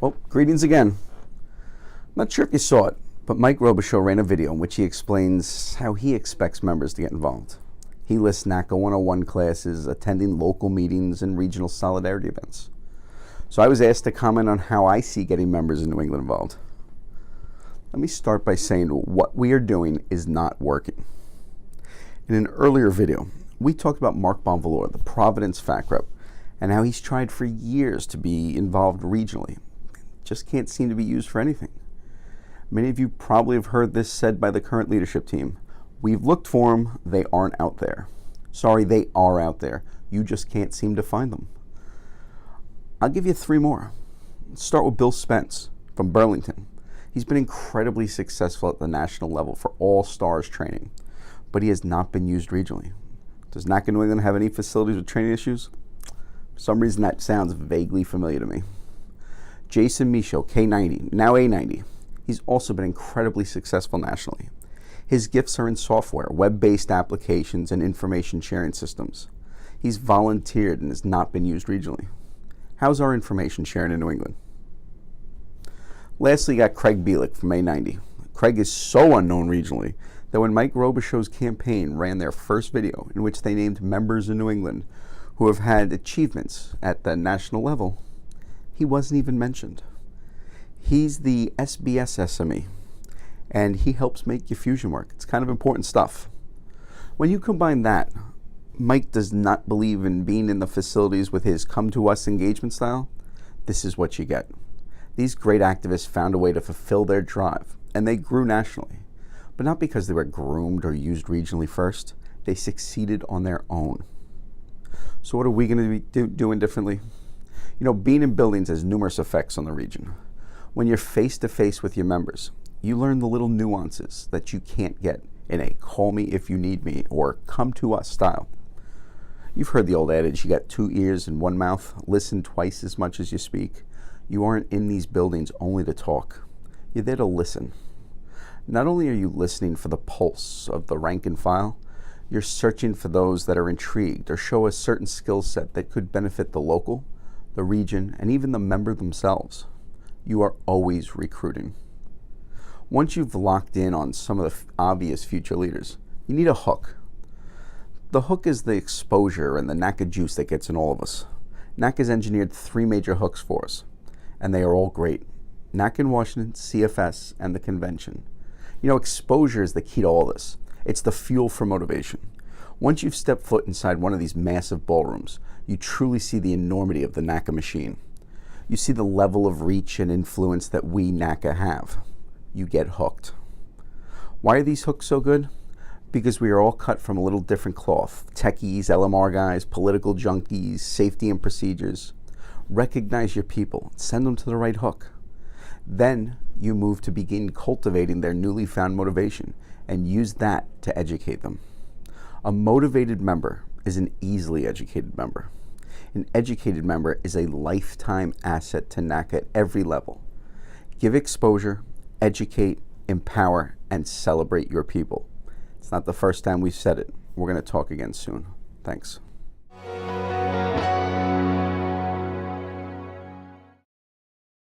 Well, greetings again. I'm not sure if you saw it, but Mike Robichaud ran a video in which he explains how he expects members to get involved. He lists NATCA 101 classes, attending local meetings, and regional solidarity events. So I was asked to comment on how I see getting members in New England involved. Let me start by saying what we are doing is not working. In an earlier video, we talked about Mark Bonvalore, the Providence FAC rep, and how he's tried for years to be involved regionally. Just can't seem to be used for anything. Many of you probably have heard this said by the current leadership team. We've looked for them, they aren't out there. Sorry, they are out there. You just can't seem to find them. I'll give you three more. Let's start with Bill Spence from Burlington. He's been incredibly successful at the national level for all-stars training, but he has not been used regionally. Does NATCA New England have any facilities with training issues? For some reason that sounds vaguely familiar to me. Jason Michaud, K90, now A90. He's also been incredibly successful nationally. His gifts are in software, web-based applications, and information sharing systems. He's volunteered and has not been used regionally. How's our information sharing in New England? Lastly, you got Craig Bielick from A90. Craig is so unknown regionally that when Mike Robichaud's campaign ran their first video in which they named members in New England who have had achievements at the national level, he wasn't even mentioned. He's the SBS SME, and he helps make your fusion work. It's kind of important stuff. When you combine that, Mike does not believe in being in the facilities with his come-to-us engagement style. This is what you get. These great activists found a way to fulfill their drive, and they grew nationally. But not because they were groomed or used regionally first. They succeeded on their own. So what are we going to be doing differently? You know, being in buildings has numerous effects on the region. When you're face-to-face with your members, you learn the little nuances that you can't get in a call me if you need me or come to us style. You've heard the old adage, you got two ears and one mouth, listen twice as much as you speak. You aren't in these buildings only to talk. You're there to listen. Not only are you listening for the pulse of the rank and file, you're searching for those that are intrigued or show a certain skill set that could benefit the local, the region, and even the member themselves. You are always recruiting. Once you've locked in on some of the obvious future leaders, you need a hook. The hook is the exposure and the NATCA juice that gets in all of us. NATCA's engineered three major hooks for us, and they are all great. NATCA in Washington, CFS, and the convention. You know, exposure is the key to all this. It's the fuel for motivation. Once you've stepped foot inside one of these massive ballrooms, you truly see the enormity of the NATCA machine. You see the level of reach and influence that we NATCA have. You get hooked. Why are these hooks so good? Because we are all cut from a little different cloth. Techies, LMR guys, political junkies, safety and procedures. Recognize your people. Send them to the right hook. Then you move to begin cultivating their newly found motivation and use that to educate them. A motivated member is an easily educated member. An educated member is a lifetime asset to NATCA at every level. Give exposure, educate, empower, and celebrate your people. It's not the first time we've said it. We're going to talk again soon. Thanks.